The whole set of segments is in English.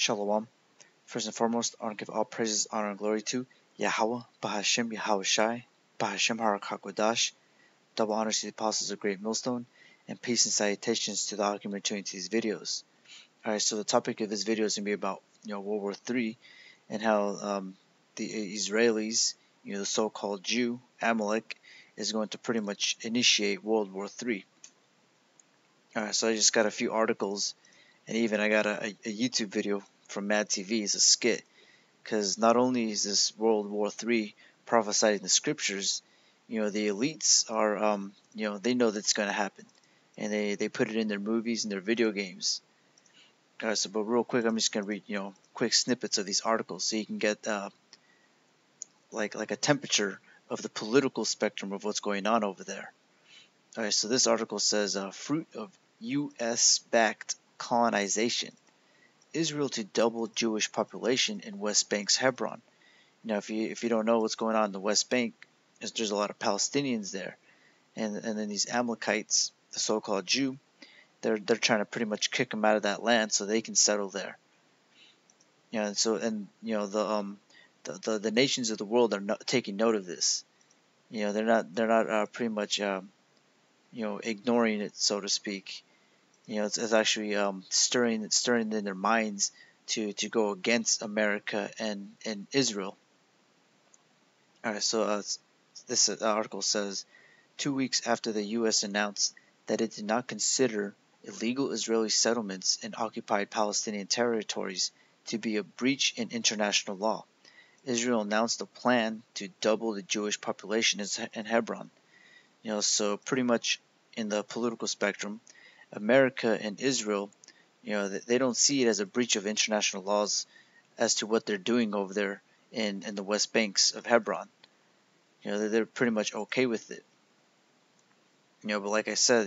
Shalom. First and foremost, I want to give all praises, honor, and glory to Yahweh, Bahashem, Yahweh Shai, Bahashem Harak HaKodash. Double honors to the apostles of Great Millstone, and peace and salutations to the argument tuning to these videos. Alright, so the topic of this video is going to be about World War III and how the Israelis, the so-called Jew, Amalek, is going to pretty much initiate World War III. Alright, so I just got a few articles, and even I got a YouTube video from Mad TV. It's a skit, because not only is this World War III prophesied in the scriptures, the elites are, they know that's going to happen, and they put it in their movies and their video games. So, but real quick, I'm just going to read, quick snippets of these articles so you can get, like a temperature of the political spectrum of what's going on over there. Alright, so this article says, fruit of U.S.-backed colonization. Israel to double Jewish population in West Bank's Hebron. Now, if you don't know what's going on in the West Bank, there's a lot of Palestinians there, and then these Amalekites, the so-called Jew, they're trying to pretty much kick them out of that land so they can settle there. The nations of the world are taking note of this. They're not pretty much ignoring it, so to speak. It's actually stirring in their minds to go against America and Israel. Alright, so this article says, 2 weeks after the U.S. announced that it did not consider illegal Israeli settlements in occupied Palestinian territories to be a breach in international law, Israel announced a plan to double the Jewish population in Hebron. So pretty much in the political spectrum, America and Israel, they don't see it as a breach of international laws as to what they're doing over there in the West Banks of Hebron. They're pretty much okay with it. But like I said,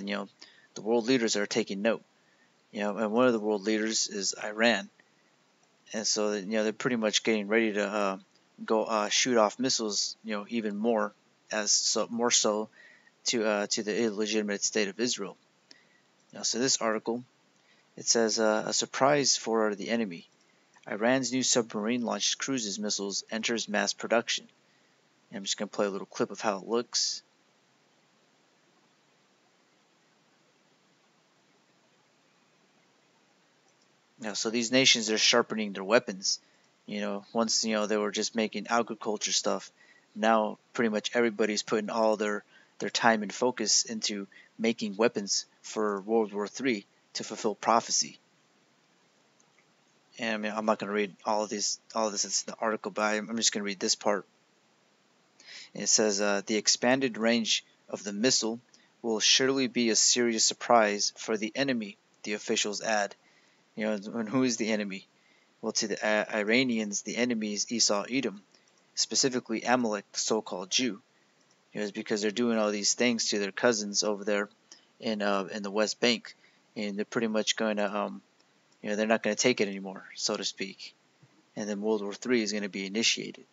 the world leaders are taking note. And one of the world leaders is Iran. And so, they're pretty much getting ready to go shoot off missiles, even more, more so to the illegitimate state of Israel. So this article, it says, a surprise for the enemy. Iran's new submarine-launched cruise missiles enters mass production. And I'm just going to play a little clip of how it looks. So these nations are sharpening their weapons. Once they were just making agriculture stuff, now pretty much everybody's putting all their time and focus into making weapons for World War III to fulfill prophecy. And I'm not going to read all of this that's in the article, but I'm just going to read this part. And it says, the expanded range of the missile will surely be a serious surprise for the enemy, the officials add. And who is the enemy? Well, to the Iranians, the enemy is Esau Edom, specifically Amalek, the so-called Jew. It's because they're doing all these things to their cousins over there in the West Bank, and they're pretty much going to they're not going to take it anymore, so to speak. And then World War III is going to be initiated.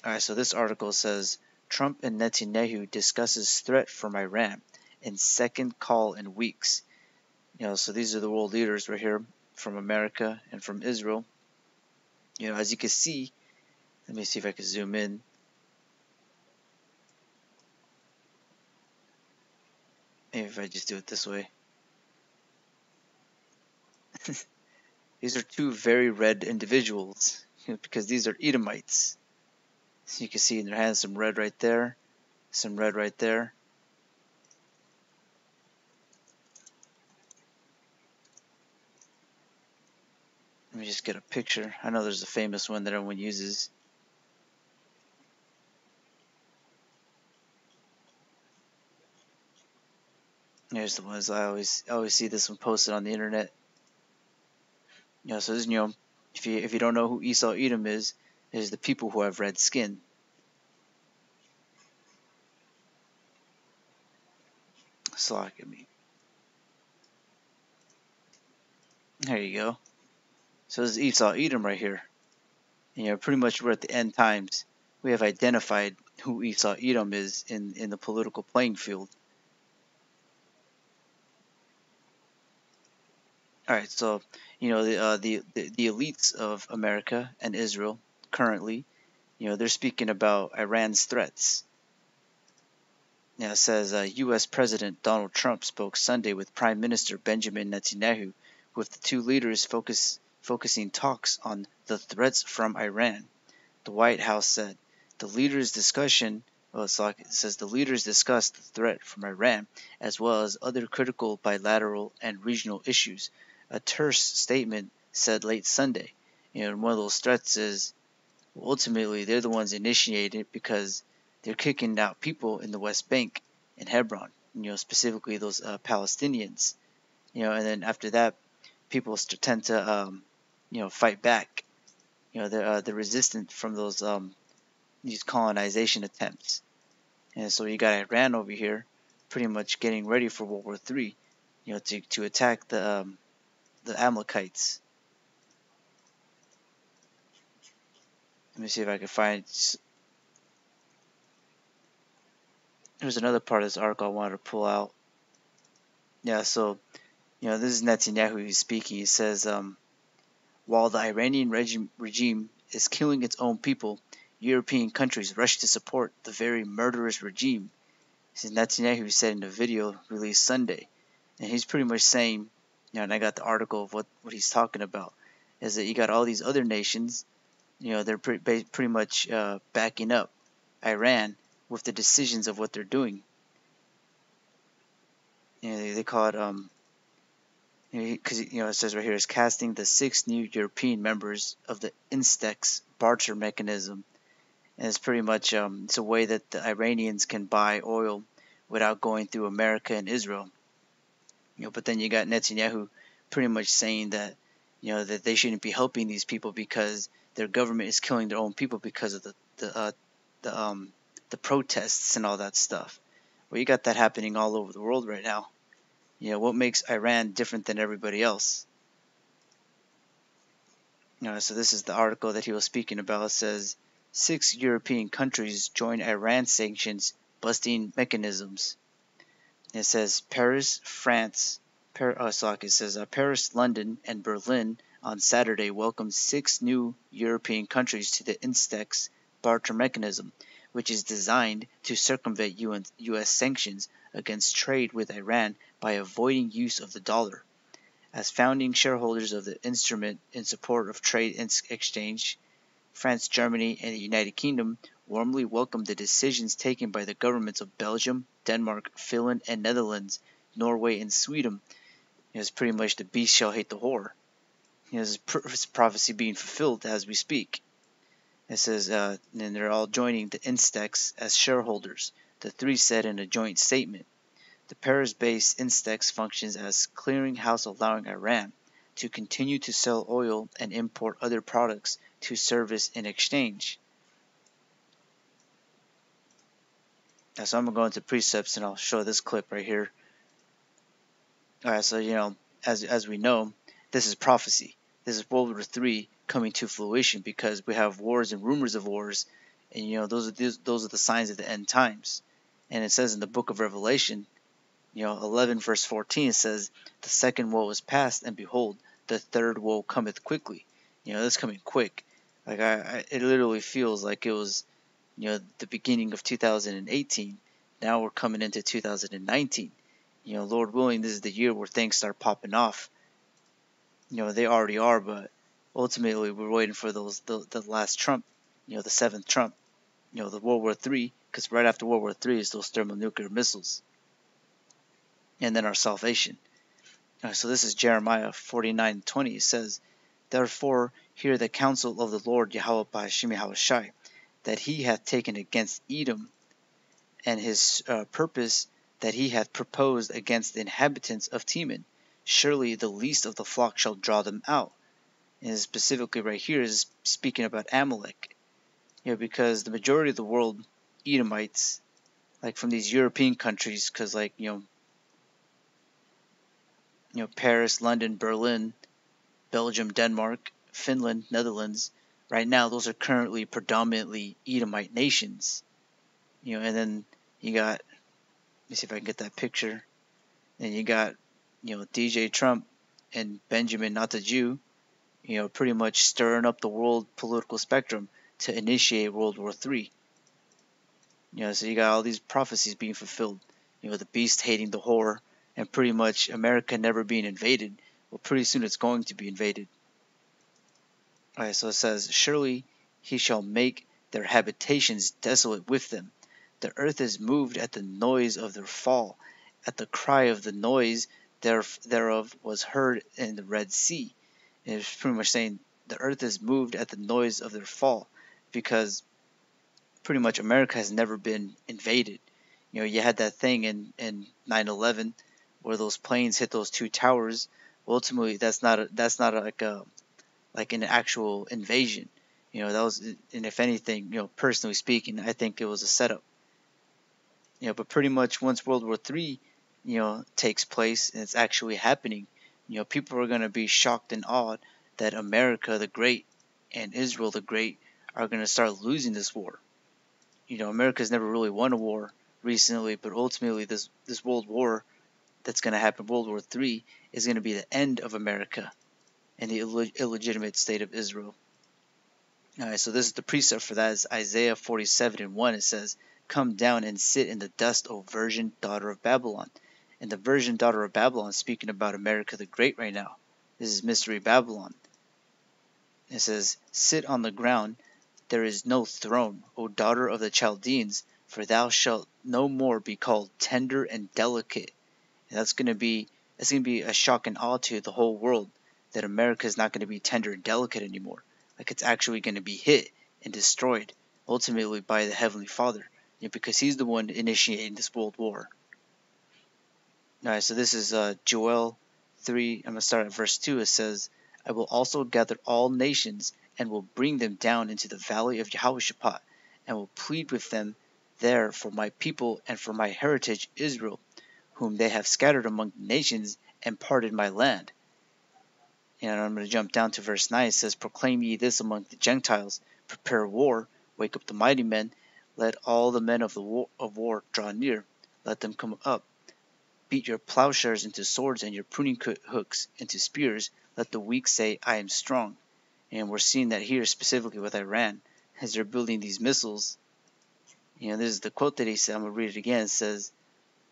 Alright, so this article says, Trump and Netanyahu discusses threat from Iran in second call in weeks. So these are the world leaders right here from America and from Israel. As you can see, let me see if I can zoom in. Maybe if I just do it this way. These are two very red individuals, because these are Edomites. So you can see in their hands some red right there, some red right there. Let me just get a picture. I know there's a famous one that everyone uses. Here's the ones I always see this one posted on the internet. So this, if you don't know who Esau Edom is the people who have red skin. Slack at me. There you go. So this is Esau Edom right here. Pretty much we're at the end times. We have identified who Esau Edom is in the political playing field. All right, so the elites of America and Israel currently, they're speaking about Iran's threats. It says U.S. President Donald Trump spoke Sunday with Prime Minister Benjamin Netanyahu, with the two leaders focusing talks on the threats from Iran. The White House said the leaders' discussion. Well, it says the leaders discussed the threat from Iran as well as other critical bilateral and regional issues. A terse statement said late Sunday. And one of those threats is ultimately they're the ones initiating it because they're kicking out people in the West Bank and Hebron, specifically those Palestinians, and then after that, people tend to, fight back, the resistance from these colonization attempts, and so you got Iran over here, pretty much getting ready for World War III, to attack the Amalekites. Let me see if I can find. There's another part of this article I wanted to pull out. Yeah, so this is Netanyahu speaking. He says, while the Iranian regime is killing its own people, European countries rush to support the very murderous regime. This is Netanyahu said in a video released Sunday, and he's pretty much saying, and I got the article of what he's talking about, is that you got all these other nations, they're pretty much backing up Iran with the decisions of what they're doing. They call it because it says right here is casting the 6 new European members of the Instex barter mechanism, and it's pretty much it's a way that the Iranians can buy oil without going through America and Israel. But then you got Netanyahu pretty much saying that that they shouldn't be helping these people because their government is killing their own people because of the protests and all that stuff. Well, you got that happening all over the world right now. What makes Iran different than everybody else? So this is the article that he was speaking about. It says 6 European countries join Iran sanctions busting mechanisms. It says Paris, France. It says Paris, London, and Berlin on Saturday welcomed 6 new European countries to the Instex barter mechanism, which is designed to circumvent U.S. sanctions against trade with Iran by avoiding use of the dollar. As founding shareholders of the instrument in support of trade exchange, France, Germany, and the United Kingdom warmly welcomed the decisions taken by the governments of Belgium, Denmark, Finland, and Netherlands, Norway, and Sweden. It's pretty much the beast shall hate the whore. It's prophecy being fulfilled as we speak. It says, and they're all joining the Instex as shareholders, the 3 said in a joint statement. The Paris-based Instex functions as clearinghouse, allowing Iran to continue to sell oil and import other products to service in exchange. Now, so I'm going to go into precepts and I'll show this clip right here. Alright, so as we know, this is prophecy. This is World War III coming to fruition because we have wars and rumors of wars, and those are the signs of the end times. And it says in the book of Revelation, 11 verse 14 says, the second woe is past, and behold, the third woe cometh quickly. That's coming quick. Like it literally feels like it was, the beginning of 2018. Now we're coming into 2019. Lord willing, this is the year where things start popping off. They already are, but ultimately we're waiting for the last Trump, the 7th Trump, the World War III, because right after World War III is those thermonuclear missiles. And then our salvation. So this is Jeremiah 49:20. It says, therefore hear the counsel of the Lord Yahweh Ba'ashim Yahushai, that he hath taken against Edom, and his purpose that he hath proposed against the inhabitants of Teman. Surely the least of the flock shall draw them out. And specifically right here is speaking about Amalek. Because the majority of the world, Edomites, like from these European countries, because like, Paris, London, Berlin, Belgium, Denmark, Finland, Netherlands, right now those are currently predominantly Edomite nations. And then you got, let me see if I can get that picture. And you got, DJ Trump and Benjamin, not the Jew, pretty much stirring up the world political spectrum to initiate World War III. So you got all these prophecies being fulfilled. The beast hating the whore, and pretty much America never being invaded. Well, pretty soon it's going to be invaded. Alright, so it says, surely he shall make their habitations desolate with them. The earth is moved at the noise of their fall. At the cry of the noise thereof was heard in the Red Sea. And it's pretty much saying the earth is moved at the noise of their fall, because pretty much America has never been invaded. You had that thing in 9/11 where those planes hit those two towers. Ultimately, that's not like an actual invasion. That was, and if anything, personally speaking, I think it was a setup. But pretty much once World War III, takes place and it's actually happening, people are going to be shocked and awed that America the Great and Israel the Great are going to start losing this war. America's never really won a war recently, but ultimately this world war that's going to happen, World War III, is going to be the end of America and the illegitimate state of Israel. Alright, so this is the precept for that is Isaiah 47:1. It says, come down and sit in the dust, O virgin daughter of Babylon. And the virgin daughter of Babylon is speaking about America the Great right now. This is Mystery Babylon. It says, sit on the ground, there is no throne, O daughter of the Chaldeans, for thou shalt no more be called tender and delicate. And that's going to be a shock and awe to the whole world, that America is not going to be tender and delicate anymore. Like, it's actually going to be hit and destroyed, ultimately by the Heavenly Father, because He's the one initiating this world war. Alright, so this is Joel 3. I'm going to start at verse 2. It says, I will also gather all nations, and will bring them down into the valley of Jehoshaphat, and will plead with them there for my people and for my heritage Israel, whom they have scattered among the nations, and parted my land. And I'm going to jump down to verse 9. It says, proclaim ye this among the Gentiles, prepare war, wake up the mighty men, let all the men of war draw near, let them come up. Beat your plowshares into swords and your pruning hooks into spears, let the weak say, I am strong. And we're seeing that here specifically with Iran, as they're building these missiles. This is the quote that he said. I'm going to read it again. It says,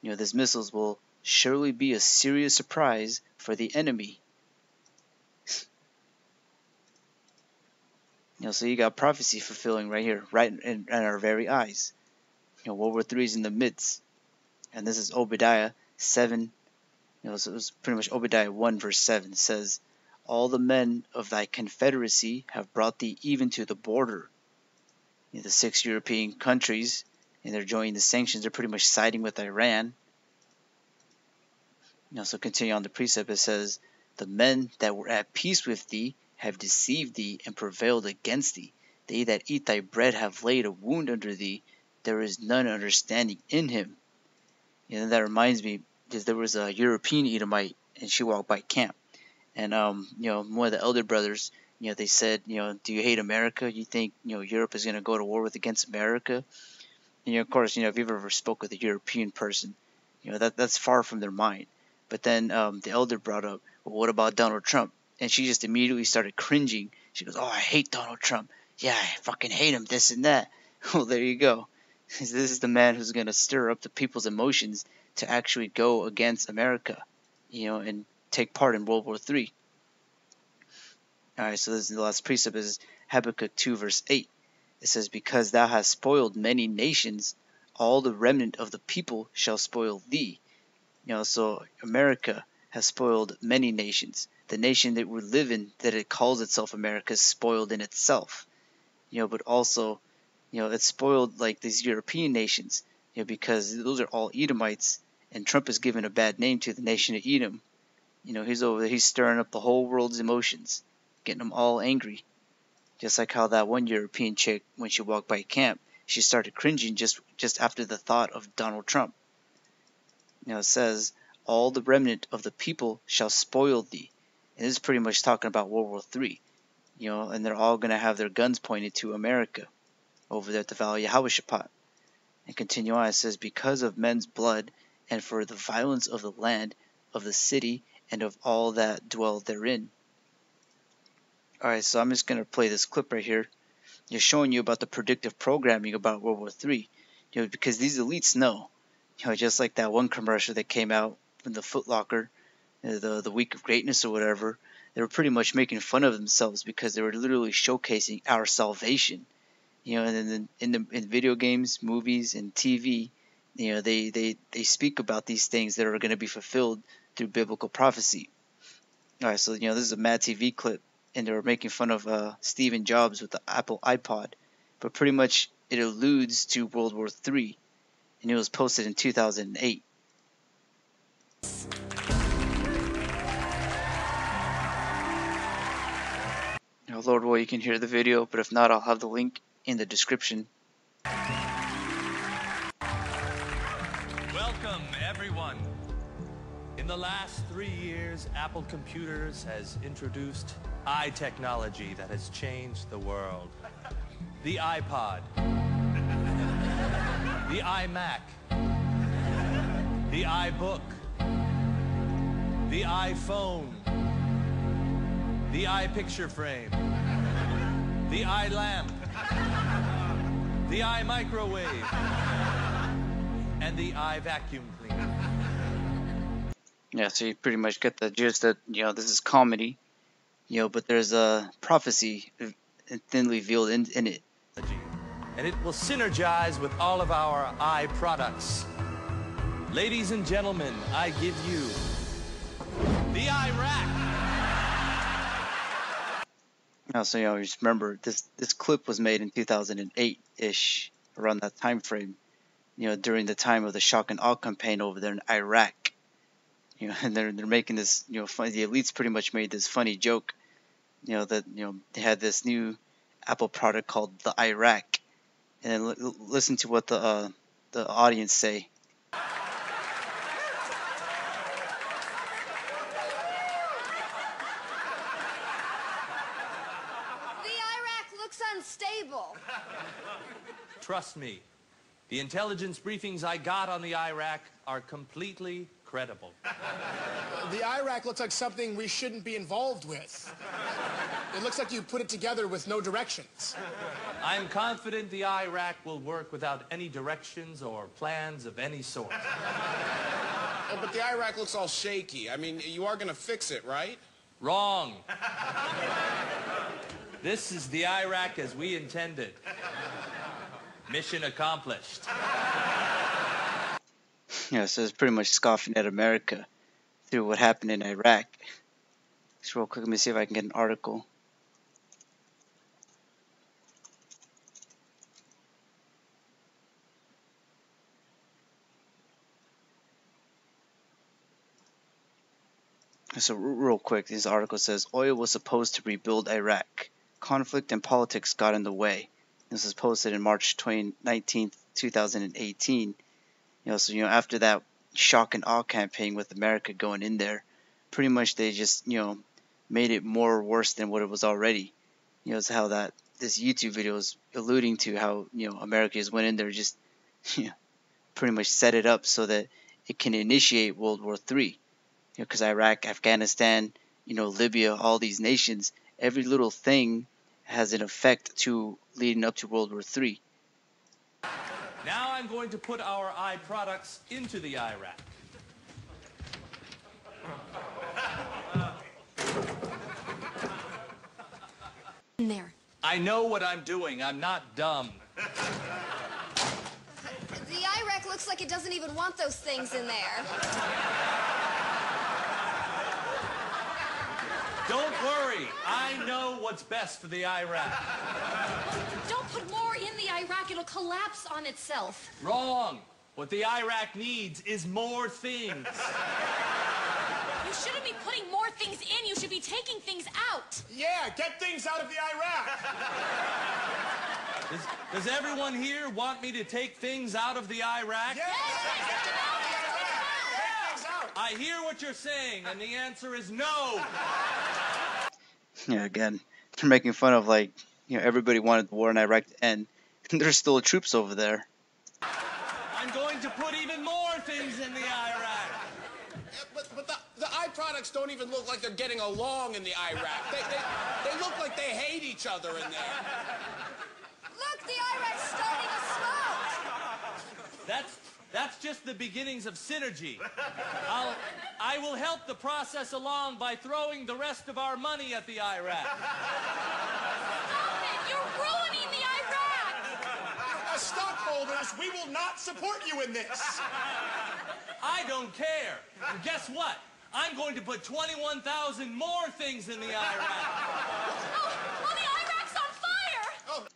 these missiles will surely be a serious surprise for the enemy. So you got prophecy fulfilling right here, right in our very eyes. World War III is in the midst. And this is Obadiah 7. So it was pretty much Obadiah 1 verse 7. It says, all the men of thy confederacy have brought thee even to the border. The 6 European countries, and they're joining the sanctions. They're pretty much siding with Iran. So continue on the precept. It says, the men that were at peace with thee have deceived thee and prevailed against thee. They that eat thy bread have laid a wound under thee. There is none understanding in him. And that reminds me, because there was a European Edomite, and she walked by camp. And, one of the elder brothers, they said, do you hate America? You think, Europe is going to go to war against America? And, of course, if you've ever spoke with a European person, that's far from their mind. But then the elder brought up, well, what about Donald Trump? And she just immediately started cringing. She goes, oh, I hate Donald Trump. Yeah, I fucking hate him, this and that. Well, there you go. This is the man who's going to stir up the people's emotions to actually go against America, and take part in World War III. Alright, so this is the last precept is Habakkuk 2 verse 8. It says, because thou hast spoiled many nations, all the remnant of the people shall spoil thee. So America has spoiled many nations. The nation that we live in, that it calls itself America, is spoiled in itself. But also, it's spoiled like these European nations, because those are all Edomites, and Trump has given a bad name to the nation of Edom. He's over there, he's stirring up the whole world's emotions, getting them all angry. Just like how that one European chick, when she walked by camp, she started cringing just after the thought of Donald Trump. It says, all the remnant of the people shall spoil thee. And this is pretty much talking about World War III. And they're all going to have their guns pointed to America over there at the Valley of Jehoshaphat. And continue on, it says, because of men's blood, and for the violence of the land, of the city, and of all that dwell therein. Alright, so I'm just going to play this clip right here, just showing you about the predictive programming about World War III. Because these elites know, just like that one commercial that came out from the Foot Locker, the Week of Greatness or whatever, they were pretty much making fun of themselves because they were literally showcasing our salvation. And then in video games, movies, and TV, they speak about these things that are going to be fulfilled through biblical prophecy. All right, so this is a Mad TV clip, and they were making fun of Steve Jobs with the Apple iPod, but pretty much it alludes to World War III, and it was posted in 2008. Now, Lord Boy, you can hear the video, but if not, I'll have the link in the description. Welcome, everyone. In the last 3 years, Apple Computers has introduced i-technology that has changed the world. The iPod, the iMac, the iBook, the iPhone, the iPicture frame, the iLamp, the iMicrowave, and the iVacuum cleaner. Yeah, so you pretty much get the gist that, this is comedy, but there's a prophecy thinly veiled in it. And it will synergize with all of our products. Ladies and gentlemen, I give you the iRack. Now, so just remember this clip was made in 2008-ish, around that time frame. During the time of the shock and awe campaign over there in Iraq. And they're making this, funny. The elites pretty much made this funny joke, that they had this new Apple product called the iRack, and then listen to what the audience say. The iRack looks unstable. Trust me, the intelligence briefings I got on the iRack are completely credible. The iRack looks like something we shouldn't be involved with. It looks like you put it together with no directions. I'm confident the iRack will work without any directions or plans of any sort. Oh, but the iRack looks all shaky. I mean, you are going to fix it, right? Wrong. This is the iRack as we intended. Mission accomplished. So it's pretty much scoffing at America through what happened in Iraq. Just real quick, let me see if I can get an article. So real quick, this article says, oil was supposed to rebuild Iraq. Conflict and politics got in the way. This was posted in March 19th, 2018. So after that shock and awe campaign with America going in there, pretty much they just made it more worse than what it was already. It's how that this YouTube video is alluding to how America just went in there, just pretty much set it up so that it can initiate World War III. Because Iraq, Afghanistan, Libya, all these nations, every little thing has an effect to leading up to World War III. Now I'm going to put our products into the iRack. In there. I know what I'm doing. I'm not dumb. The iRack looks like it doesn't even want those things in there. Don't worry. I know what's best for the iRack. Don't put more in the iRack. It'll collapse on itself. Wrong. What the iRack needs is more things. You shouldn't be putting more things in. You should be taking things out. Yeah, get things out of the iRack. Does everyone here want me to take things out of the iRack? Yeah, get things out. I hear what you're saying, and the answer is no. Again, they're making fun of everybody wanted the war in Iraq to end. There's still troops over there. I'm going to put even more things in the iRack. But the iPod products don't even look like they're getting along in the Iraq. They look like they hate each other in there. Look, the Iraq's starting to smoke. That's just the beginnings of synergy. I will help the process along by throwing the rest of our money at the Iraq. Stop it! You're ruining the Iraq! As stockholders, we will not support you in this. I don't care. And guess what? I'm going to put 21,000 more things in the Iraq. Oh, the Iraq's on fire!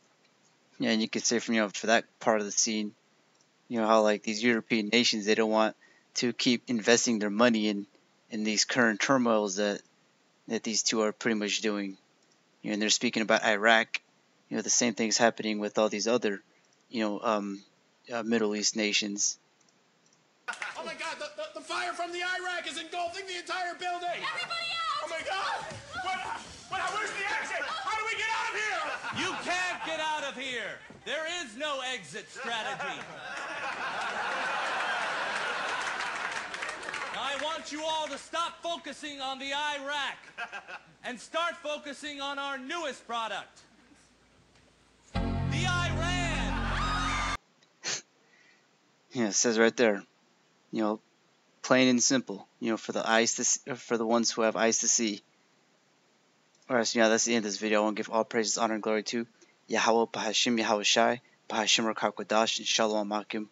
Yeah, and you could say from for that part of the scene, how like these European nations, they don't want to keep investing their money in these current turmoils that these two are pretty much doing. And they're speaking about Iraq. The same thing's happening with all these other Middle East nations. Oh my God, the fire from the Iraq is engulfing the entire building. Everybody out! Oh my God! Where's the exit? How do we get out of here? You can't get out of here. There is no exit strategy. Now, I want you all to stop focusing on the Iraq and start focusing on our newest product, the Iran. It says right there, plain and simple, for the eyes for the ones who have eyes to see. Alright, so that's the end of this video. I want to give all praises, honor, and glory to Yahweh, Bahashim Yahweh Shai, Bahashim Rakak Wadash, and Shalom Akim.